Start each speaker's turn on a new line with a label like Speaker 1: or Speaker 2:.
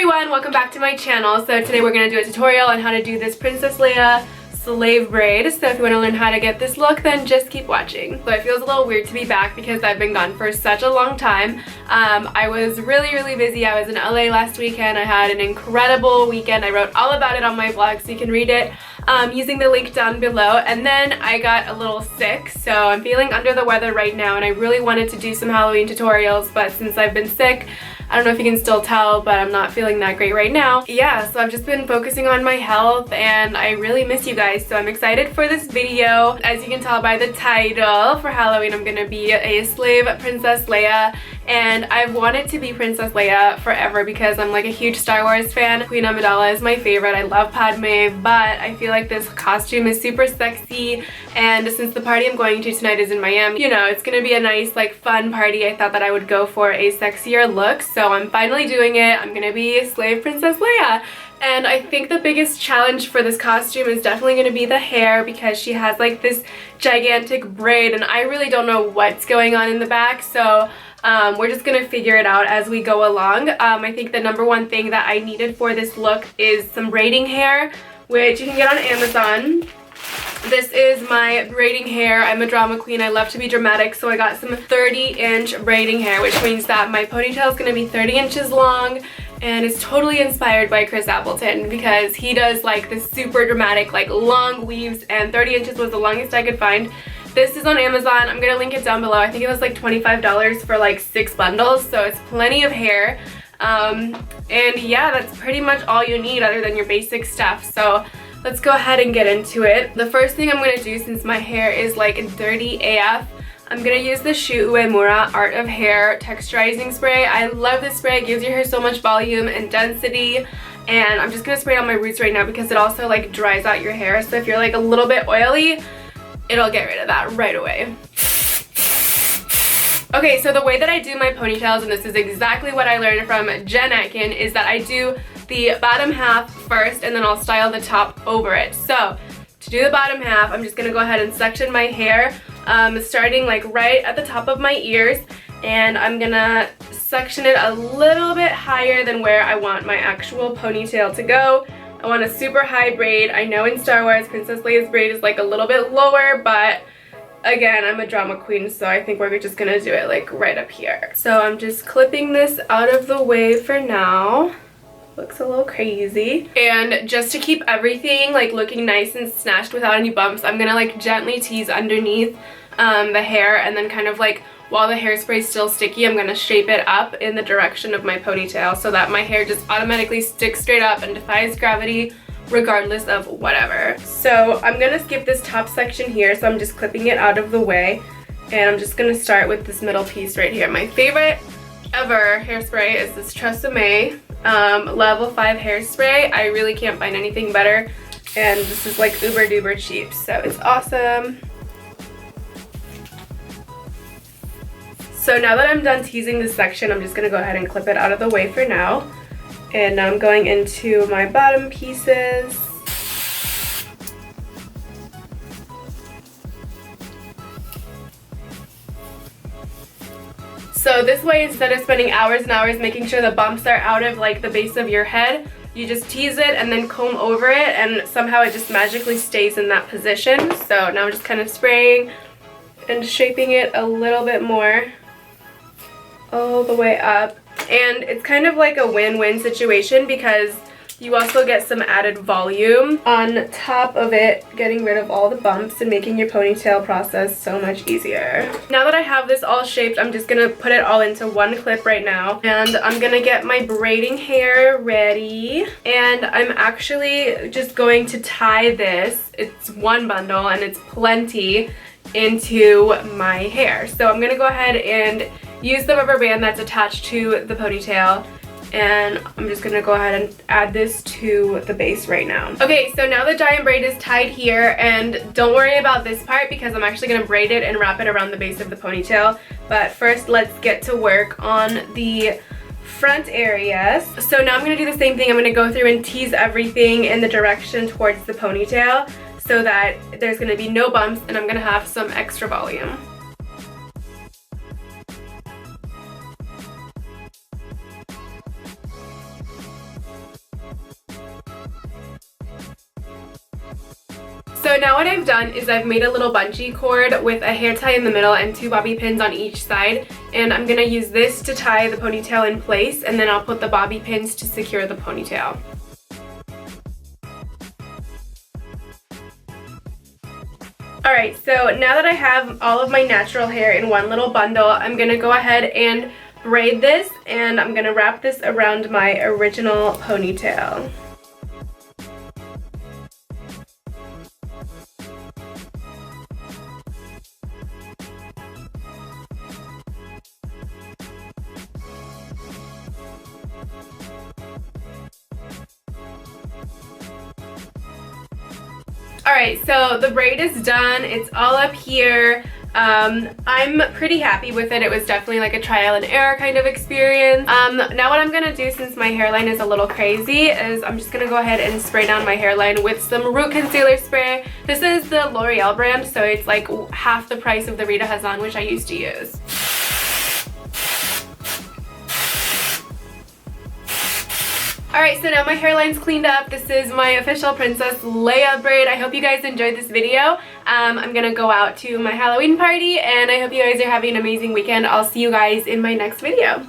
Speaker 1: everyone, welcome back to my channel. So today we're going to do a tutorial on how to do this Princess Leia slave braid. So if you want to learn how to get this look, then just keep watching. So it feels a little weird to be back because I've been gone for such a long time. I was really busy. I was in LA last weekend. I had an incredible weekend. I wrote all about it on my blog, so you can read it using the link down below. And then I got a little sick, so I'm feeling under the weather right now, and I really wanted to do some Halloween tutorials, but since I've been sick, I don't know if you can still tell, but I'm not feeling that great right now. Yeah, so I've just been focusing on my health, and I really miss you guys, so I'm excited for this video. As you can tell by the title, for Halloween I'm gonna be a slave Princess Leia, and I've wanted to be Princess Leia forever because I'm like a huge Star Wars fan. Queen Amidala is my favorite. I love Padme, but I feel like this costume is super sexy, and since the party I'm going to tonight is in Miami, you know, it's gonna be a nice, like, fun party. I thought that I would go for a sexier look, so I'm finally doing it. I'm gonna be slave Princess Leia. And I think the biggest challenge for this costume is definitely going to be the hair, because she has like this gigantic braid and I really don't know what's going on in the back, so we're just going to figure it out as we go along. I think the number one thing that I needed for this look is some braiding hair, which you can get on Amazon. This is my braiding hair. I'm a drama queen. I love to be dramatic, so I got some 30-inch braiding hair, which means that my ponytail is going to be 30 inches long, and it's totally inspired by Chris Appleton because he does like this super dramatic, like, long weaves, and 30 inches was the longest I could find. This is on Amazon. I'm going to link it down below. I think it was like $25 for like 6 bundles, so it's plenty of hair. And yeah, that's pretty much all you need other than your basic stuff. So let's go ahead and get into it. The first thing I'm going to do, since my hair is like dirty AF, I'm going to use the Shu Uemura Art of Hair texturizing spray. I love this spray. It gives your hair so much volume and density, and I'm just going to spray it on my roots right now because it also like dries out your hair. So if you're like a little bit oily, it'll get rid of that right away. Okay, so the way that I do my ponytails, and this is exactly what I learned from Jen Atkin, is that I do the bottom half first and then I'll style the top over it. So to do the bottom half, I'm just going to go ahead and section my hair, starting like right at the top of my ears, and I'm going to section it a little bit higher than where I want my actual ponytail to go. I want a super high braid. I know in Star Wars, Princess Leia's braid is like a little bit lower, but again, I'm a drama queen, so I think we're just gonna do it like right up here. So I'm just clipping this out of the way for now. Looks a little crazy. And just to keep everything like looking nice and snatched without any bumps, I'm gonna like gently tease underneath the hair, and then kind of like while the hairspray is still sticky, I'm gonna shape it up in the direction of my ponytail so that my hair just automatically sticks straight up and defies gravity regardless of whatever. So I'm gonna skip this top section here, so I'm just clipping it out of the way, and I'm just gonna start with this middle piece right here. My favorite ever hairspray is this Tresemme level 5 hairspray. I really can't find anything better, and this is like uber duper cheap, so it's awesome. So now that I'm done teasing this section, I'm just gonna go ahead and clip it out of the way for now. And now I'm going into my bottom pieces. So this way, instead of spending hours and hours making sure the bumps are out of like the base of your head, you just tease it and then comb over it, and somehow it just magically stays in that position. So now I'm just kind of spraying and shaping it a little bit more all the way up. And it's kind of like a win-win situation because you also get some added volume on top of it, getting rid of all the bumps and making your ponytail process so much easier. Now that I have this all shaped, I'm just gonna put it all into one clip right now, and I'm gonna get my braiding hair ready, and I'm actually just going to tie this. It's one bundle and it's plenty into my hair. So I'm gonna go ahead and use the rubber band that's attached to the ponytail, and I'm just gonna go ahead and add this to the base right now. Okay, so now the giant braid is tied here, and don't worry about this part because I'm actually gonna braid it and wrap it around the base of the ponytail. But first, let's get to work on the front areas. So now I'm gonna do the same thing. I'm gonna go through and tease everything in the direction towards the ponytail so that there's gonna be no bumps and I'm gonna have some extra volume. So now what I've done is I've made a little bungee cord with a hair tie in the middle and 2 bobby pins on each side, and I'm gonna use this to tie the ponytail in place, and then I'll put the bobby pins to secure the ponytail. Alright, so now that I have all of my natural hair in one little bundle, I'm gonna go ahead and braid this, and I'm gonna wrap this around my original ponytail. Alright, so the braid is done. It's all up here. I'm pretty happy with it. It was definitely like a trial and error kind of experience. Now what I'm going to do, since my hairline is a little crazy, is I'm just going to go ahead and spray down my hairline with some root concealer spray. This is the L'Oreal brand, so it's like half the price of the Rita Hazan, which I used to use. Alright, so now my hairline's cleaned up. This is my official Princess Leia braid. I hope you guys enjoyed this video. I'm gonna go out to my Halloween party, and I hope you guys are having an amazing weekend. I'll see you guys in my next video.